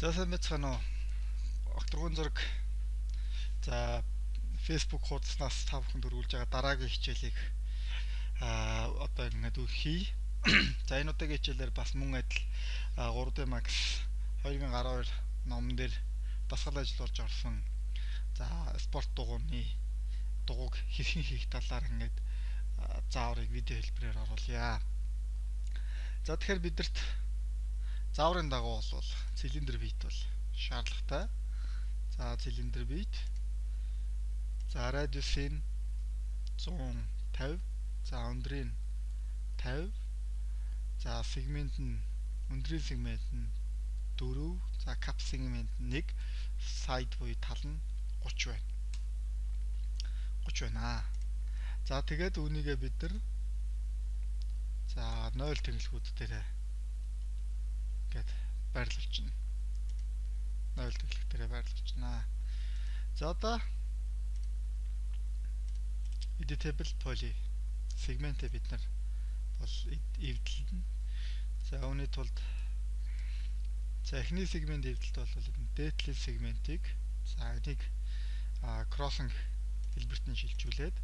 За сайн мэцхан уу. Огторгон зураг. За Facebook хуудаснаас та бүхэнд өргүүлж байгаа дараагийн хичээлийг одоо ингээд хий. За энэ удаагийн хичээлээр бас мөн адил 3D Max 2012 номон дээр дасгал ажил болж орсон. За спорт дугуйг хэрхэн хийх талаар ингээд зааврыг видео хэлбэрээр оруулъя. За тэгэхээр бидэрт зааврын дагуу бол цилиндр бит бол шаардлагатай. За цилиндр бит. За радиусын 150. За өндрийн 50. За сегмент нь өндрийн сегмент нь 4. За кап сегмент нь 1. Сайд буюу тал нь 30 байна. 30 байна. За тэгээд үүнийгээ бид нар за 0 тэнглэхүүд дээрээ гээд байрлуулчихна. 0 тэнглэх дээрээ байрлуулчихна. За одоо editable poly сегментээ бид нар бол эвдэлнэ. За үүний тулд за эхний сегмент эвдэлт бол дээдлийн сегментийг за энийг crossing хэлбэрт нь шилжүүлээд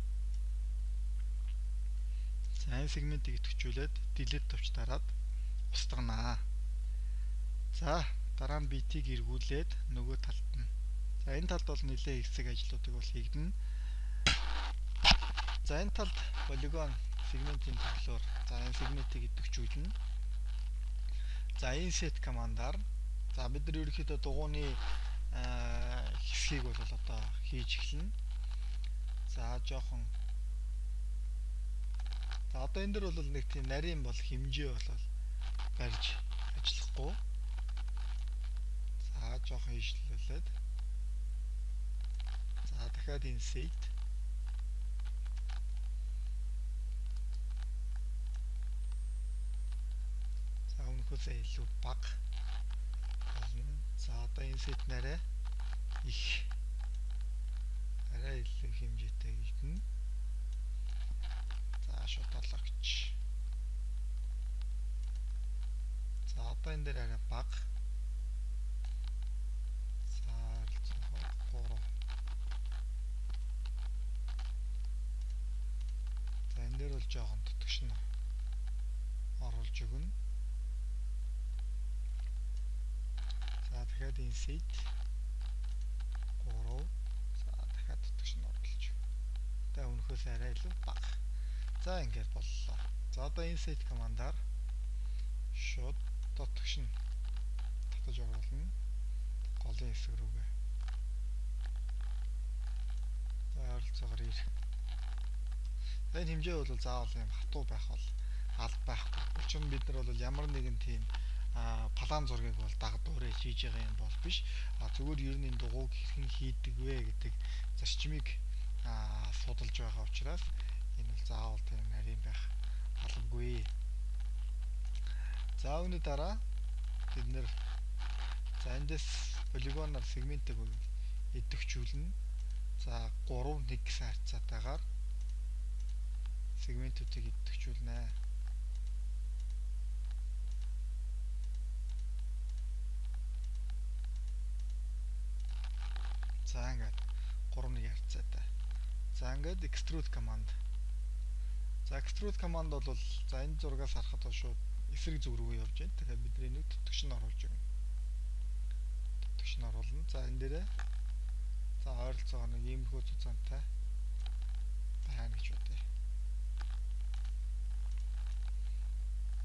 за энэ сегментийг идэвхжүүлээд delete товч дараад устгана. За дараа нь битийг эргүүлээд нөгөө талд нь за энэ талд бол нэлээд хэсэг ажлуудыг бол хийгдэнэ. За энэ талд полигон сегментийн төрлөөр за энэ сегментийг идэвхжүүлнэ. За inset командаар за бид нар ерөнхийдөө дугууны хэсгийг бол одоо хийж эхэлнэ. За жоохон за одоо энэ дөр бол нэг тийм нарийн бол хэмжээ бол барьж ажиллахгүй. За жоохон хийшлүүлээд за дахиад inset өнөхөөсөө илүү бага болно. За одоо inset нараа их арай илүү хэмжээтэй хийгдэнэ. За шууд олгоч. За одоо энэ дээр арай бага. За 3. За энэ дээр бол жоохон тутагшин оруулж өгнө. За дахиад inset 3. За дахиад тутагшин оруулж. Тэ өнөхөөс арай илүү бага. За ингээд боллоо. За одоо inset командаар шууд тутагшин татаж оруулна. Голын хэсэг рүүгээ. За ойролцоогоор ир. Энэ хэмжээ бол заавал юм хатуу байх бол аль байхгүй. Учир нь бид нар бол ямар нэгэн тийм план зургийг бол дагадуурэ хийж байгаа юм бол биш. Зүгээр ер нь энэ дугуйг хэрхэн хийдэг вэ гэдэг зарчмыг судалж байгаа учраас энэ бол заавал тийм нарийн байх албагүй. За үүний дараа бид нэр за эндээс полигоноор сегментийг идэвхжүүлнэ. За 3 1 гэсэн харьцаатайгаар сегментүүдийг идэвхжүүлнэ. За ингээд 3 1 харьцаатай. За ингээд extrude command. За extrude command бол за энэ зургаас харахад шууд эсрэг зүг рүү явж байна. Тэгэхээр бид энийг тутагшин оруулж өгнө. Тутагшин оруулна. За энэ дээрээ за ойролцоогоор нэг иймэрхүү цуцаантай байна гэж бодъё.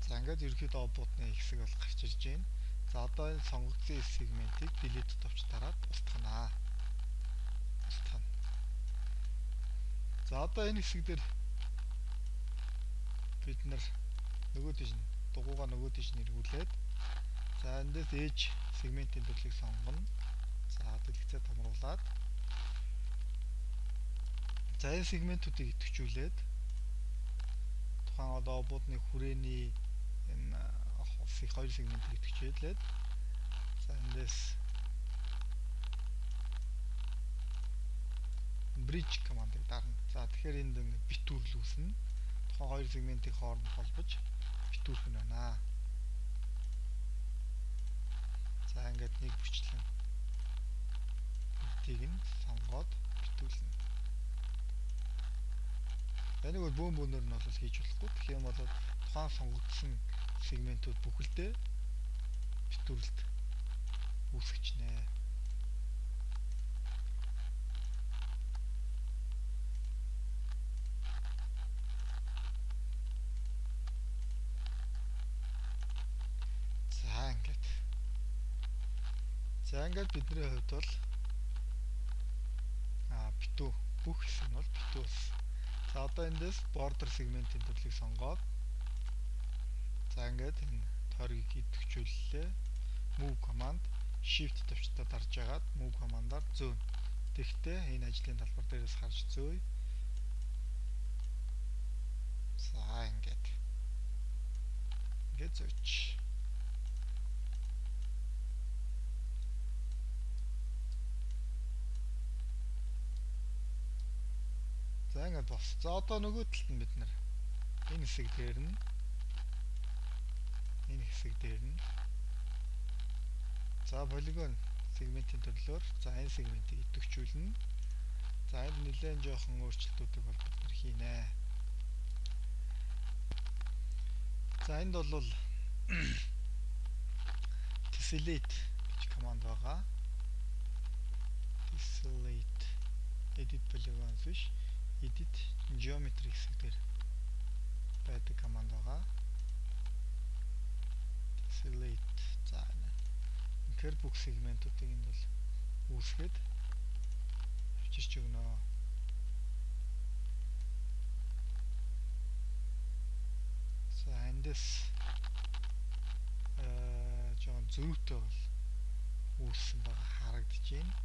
За ингээд ерөөхдөө обуудны хэсэг бол гарч ирж байна. За одоо энэ сонгогдсон сегментийг delete товч дараад устгана. За одоо энэ хэсэг дээр бид нар нөгөө тийш дугуйгаа нөгөө тийш нэргүүлээд за эндээс ээж сегментийн төрлийг сонгоно. За дэлгэцээ томруулад за энэ сегментүүдийг идэвхжүүлээд тухайн одоо обуудны хүрээний энэ хоёр сегментийг идэвхжүүлээд за эндээс bridge командыг дарна. За тэгэхээр энд ингээд битүүрл үүснэ. Тухайн хоёр сегментийн хооронд холбож битүүрх нь байна. За ингээд нэг бүрчлэн тийг нь сонгоод битүүлнэ. Энэ бол бөөн бөөнөр нь бол хийж болохгүй. Тэгэх юм бол тухайн сонгогдсон сегментүүд бүхэлдээ битүүрэлт үүсгэж нэ. За ингээд бидний хувьд бол битүү бүх хэсэг нь бол битүү болсон. За одоо эндээс border segment-ийн төрлийг сонгоод за ингээд энэ тойргийг идэвхжүүллээ. Move command shift төвчтөд дарж агаад move command-аар зөөн. Тэгэхдээ энэ ажлын талбар дээрээс харж зөөе. За ингээд зөөч. За ингээд бос. За одоо нөгөө талд нь бид нар энэ хэсэг дээр нь за полигон сегментийн төрлөөр за энэ сегментийг идэвхжүүлнэ. За энд нэлээд жоохон өөрчлөлтүүдийг бол бид нар хийнэ. За энд бол tessellate гэж команд байгаа. Tessellate edit polygons биш edit geometry хэсэг дээр байдаг команд байгаа. Tessellate за энэ бүх сегментүүдийг энд бол үүсгээд авчирч өгнө. За эндээс жоон зөрүүтэй бол үүссэн байгаа харагдаж байна.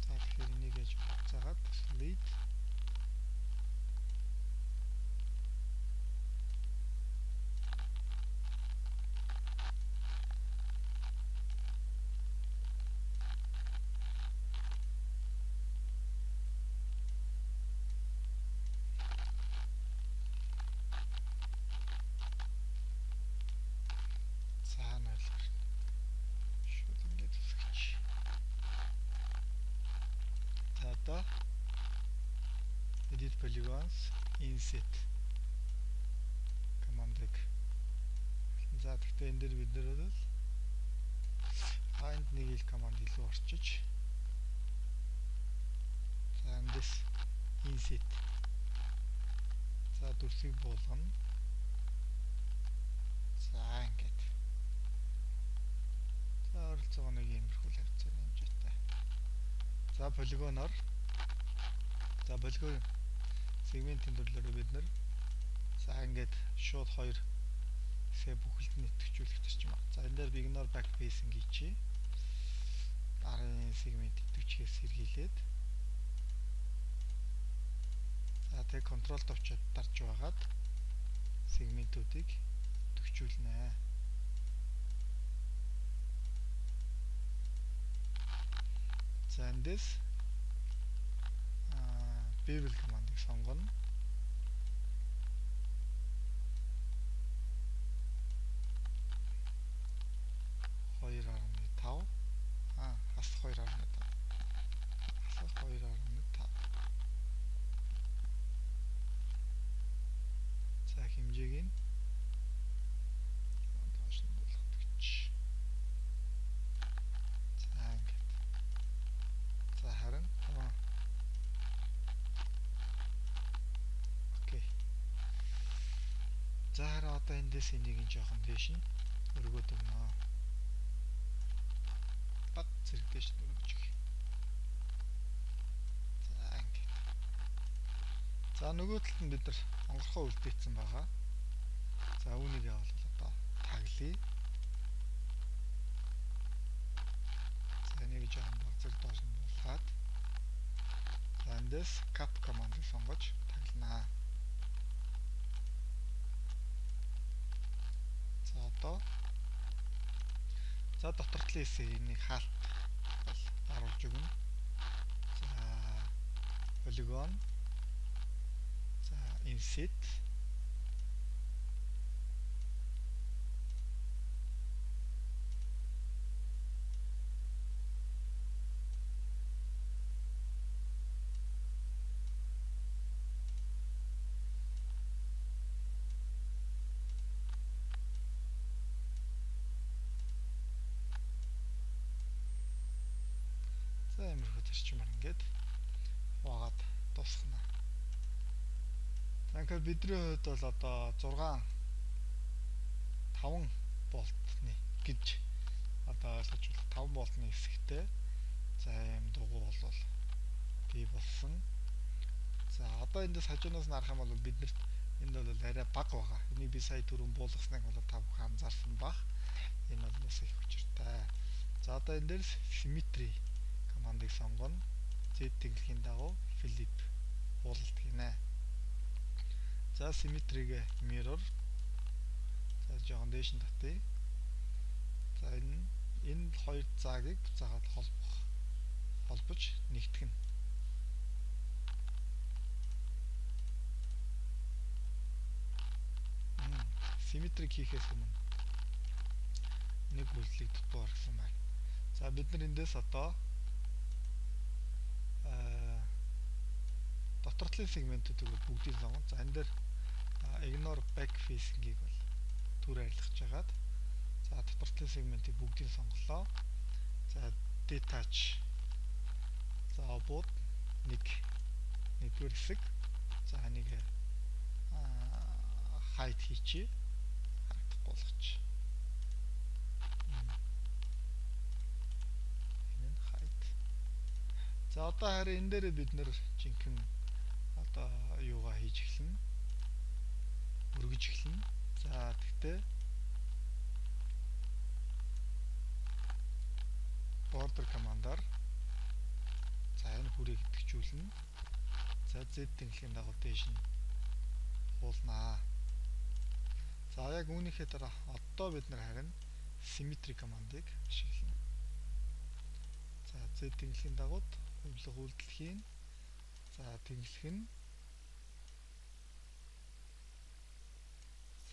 За тэгэхээр энийг яаж буцаагаад lead edit polygons inset командыг. За тэгтээ энэ дээр бид нар бол find нэг ил команд илүү орчиж за эндээс inset за дүрсийг буулгана. За ингээд за оролцоо нэг иймэрхүү хавцаа хэмжээтэй. За полигоноор за полигон сегментийн төрлөөр бид нар за ингээд шууд хоёр хэсэг бүхэлд нь идэвхжүүлэх төрчим байна. За энэ дээр ignore backspacing хийчихье. Арын сегмент идэвхжихээс сэргийлээд за тэг контрол товчод дарж байгаад сегментүүдийг идэвхжүүлнэ. За эндээс bevel командыг сонгоно. Хас 2.5 за хэмжээг нь доош нь болгох гэж. За ингээд за харин окей. За хараа одоо эндээс энийг нь жоохон дээш нь өргөөд өгнө. Бат зэрэгдэж өргөж өгье. За ингээд. За нөгөө талд нь бид нар онгорхоо үлдээсэн байгаа. За үүнийг бол одоо таглая. За энийг жоохон баг зэрэг доош нь болгоод за эндээс cut командыг сонгож таглана. За одоо за дотор талын хэсгийг хаалт харуулж өгнө. За polygon за inset иймэрхүү зарчмаар ингээд хуваагаад дуусгана. Тэгэхээр бидний хувьд бол одоо 6 5 болтны гэж одоо ойлгож байна. 5 болтны хэсэгтэй за ийм дугуй бол бий болсон. За одоо эндээс хажуунаас нь харах юм бол биднэрт энд бол арай бага байгаа. Энийг би сая түрүүн буулгасныг бол та бүхэн анзаарсан бах. Энэ бол бас их учиртай. За одоо энэ дээрс symmetry командыг сонгоно. Z тэнглэхийн дагуу flip буулалт гинэ. За symmetry-г mirror. За жоохон дээш нь татъя. За энэ хоёр заагийг буцаагаад холбож нэгтгэн. Symmetry хийхээс өмнө нэг үйлдэлийг дутуугаар гэсэн байна. За бид нар эндээс одоо дотортлын сегментүүдийг бүгдийг сонгоно. За энэ дээр ignore back facing-ийг бол түр арилгаж хагаад за дотортлын сегментийг бүгдийг сонголоо. За detach. За обод нэгдүгээр хэсэг. За энийг height хийчихье. Харагдах болгоч. Энэ нь height. За одоо харин энэ дээр бид нэр жинхэнэ одоо юугаа хийж эхэлнэ. Өргөж эхэлнэ. За тэгтээ border командаар за энэ хүрээ идэвхжүүлнэ. За Z тэнглэхийн дагуу дээш нь хуулнаа. За яг үүнийхээ дараа одоо бид нар харин symmetry командыг ашиглана. За Z тэнглэхийн дагуу хувилга үйлдэл хийн. За тэнглэх нь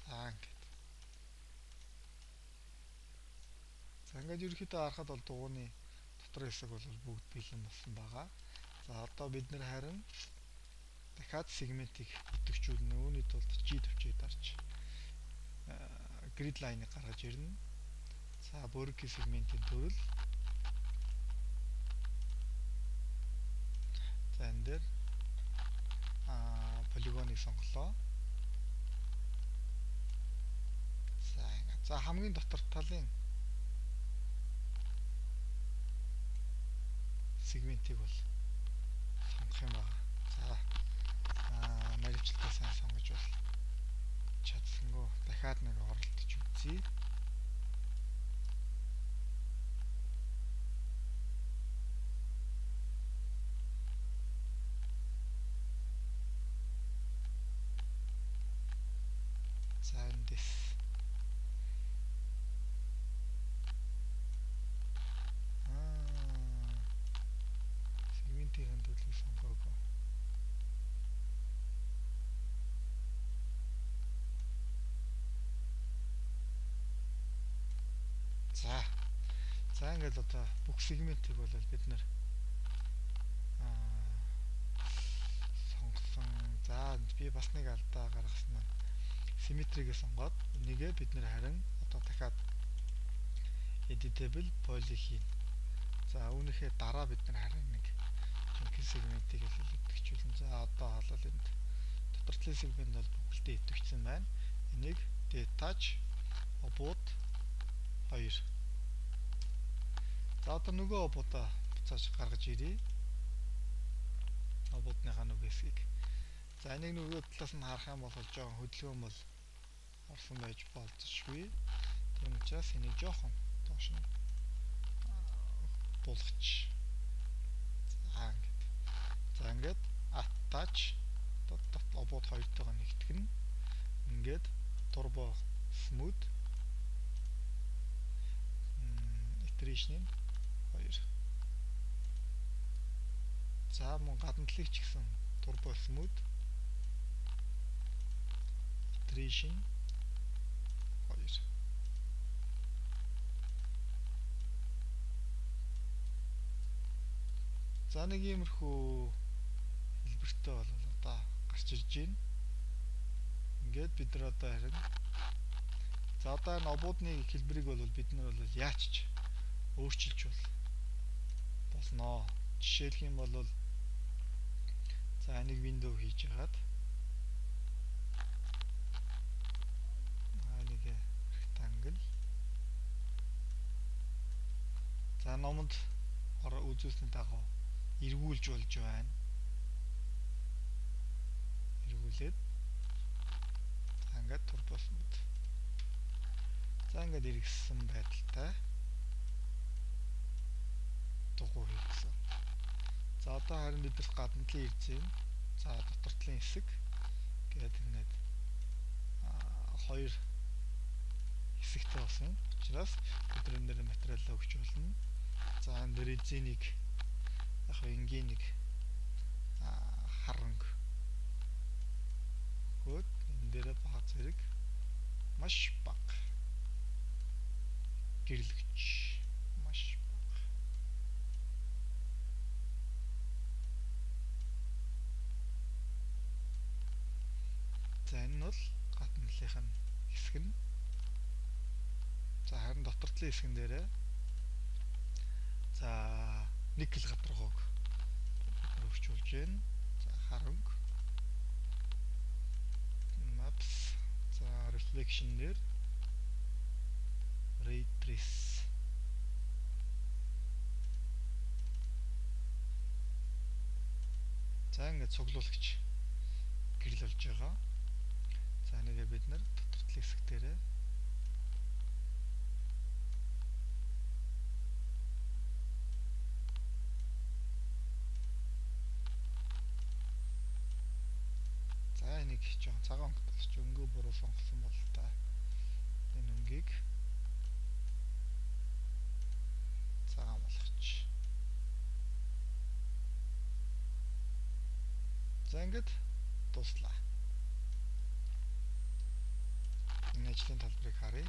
за ингээд. За ингээд ерөнхийдөө харахад бол дугууны дотор хэсэг бол бүгд бэлэн болсон байгаа. За одоо бид нэр харин дахиад сегментийг идэвхжүүлнэ. Үүний тулд G төвчийг дарж grid line-ыг гаргаж ирнэ. За бүрэг сегментийн төрөл. За энэ дээр полигоныг сонголоо. За ингээд. За хамгийн дотор талын сегментийг бол сонгох юм байна. За мэргэжилтээ сайн сонгож бол чадсангүй. Дахиад нэг оролдож үзье. За эндээс сегментийн төлөвийг сонгоогүй. За ингээд одоо бүх сегментийг бол бид нэр сонгосон. За би бас нэг алдаа гаргасан нь symmetry-г сонгоод энийгээ бид нэр харин одоо дахиад editable poly хийн. За үүнийхээ дараа бид нар харин нэг жинхэнэ сегментийг идэвхжүүлэн. За одоо халал энд дотортлын сегмент бол бүгдээ идэвхжсэн байна. Энийг detach обод 2. За одоо нөгөө ободоо буцааж гаргаж ирье. Ободныхаа нөгөө хэсгийг. За энийг нөгөө талаас нь харах юм бол жоохон хөдөлгөөн бол орсон байж болзошгүй. Тийм учраас энийг жоохон доош нь буулгач. За ингээд attach обод 2-тойгоо нэгтгэн. Ингээд turbo smooth iteration 2. За мөн гадна талыг ч гэсэн turbo smooth iteration 2. За нэг иймэрхүү хэлбэртэй бол одоо гарч ирж байна. Ингээд бид нар одоо харин за одоо энэ обуудны хэлбэрийг бол бид нар бол яачч өөрчилж болно. Жишээлх юм бол за нэг window хийж хагаад нэг rectangle. За номонд үзүүлсний дагуу эргүүлж болж байна. Эргүүлээд за ингээд турбуулсан мэт. За ингээд эргэсэн байдалтай дугуй хийсэн. За одоо харин бид нар гадна талын ирзэн. За дотор талын хэсэг гэдэг ингээд хоёр хэсэгтэй болсон. Учраас бид энэ дээр материалаа өгч болно. За энэ дээр эзэнийг яг энгийн нэг харанг өгөөд энэ дээр баг зэрэг маш бага гэрлэгч маш бага. За энэ нь бол гадна талынх нь хэсэг нь. За харин дотор талын хэсгэн дээрээ за никл гадаргууг өргөжүүлж байна. За харанг maps за reflection дээр ray trace за ингээд цуглуулагч гэрэл болж байгаа. За нэгэ бид нар дотор талын хэсэг дээрээ энийг жоохон цагаан онгоцч өнгөө буруу сонгосон бол та энэ өнгийг цагаан болгоч. За ингээд дуслаа. Энэ ажлын талбарыг харъя.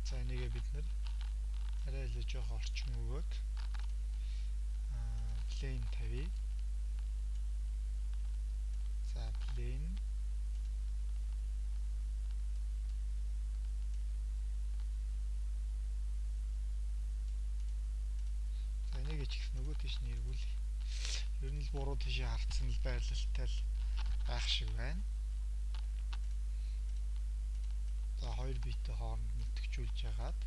За энийгээ бид нэр арай л жоох орчин өгөөд plane тавья. За plane за энийг ч ихс нөгөө тийш нь эргүүл. Ер нь л буруу тийшээ хартсан л байрлалтай л байх шиг байна. За хоёр биетэй хооронд нүтгэжүүлж яагаад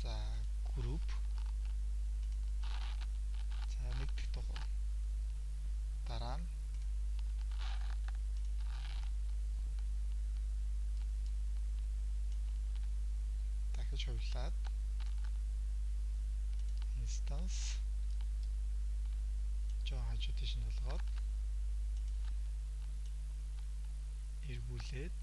за group за нэг дэх дугуй дараа нь дахиж хувлаад instance жоо хажуу тийш нь болгоод эргүүлээд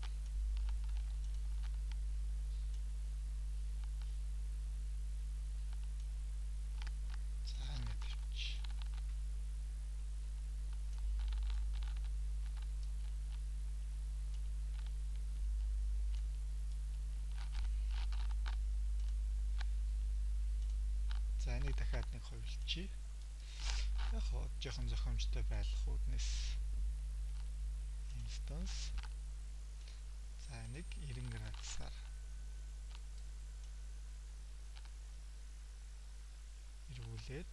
за энийг дахиад нэг хувилчий. Яг хоо жоохон зохиомжтой байх үүднээс instance за нэг 90 градусаар эргүүлээд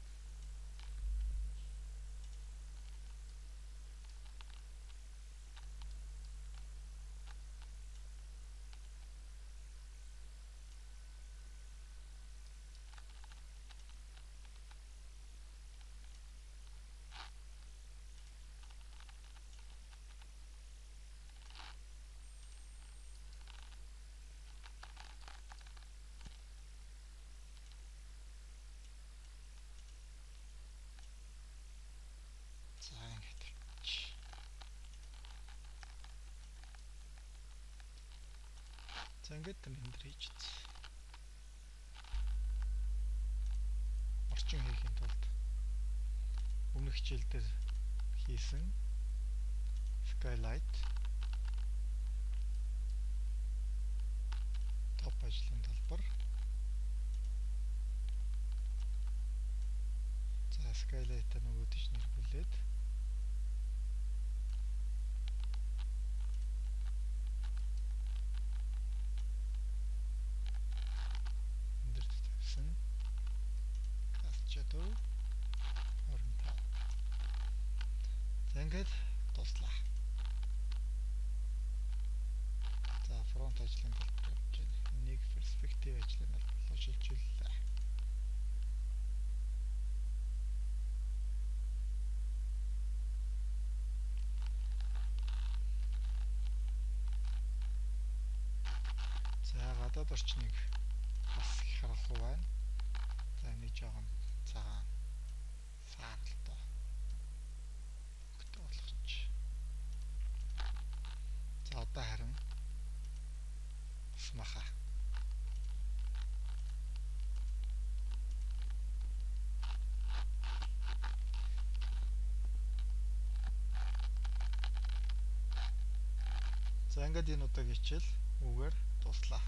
за ингээд рендер хийж үзье. Орчин хийхин тулд өмнөх хичээл дээр хийсэн skylight топ ажлын талбар За skylight-а нөгөө тийш нэрхүүлээд эндэрт тавьсан. Cast shadow 25. За ингээд дуслаа. За фронт ажлын талбар явж байна. Энийг перспектив ажлын талбар шилжүүллээ. За гадаад орчныг бас их харахгүй байна. За нэг жоохон цагаан сааралтай. Болгоч. За одоо харин смаха. За ингээд энэ удаагийн хичээл үгээр дуслаа.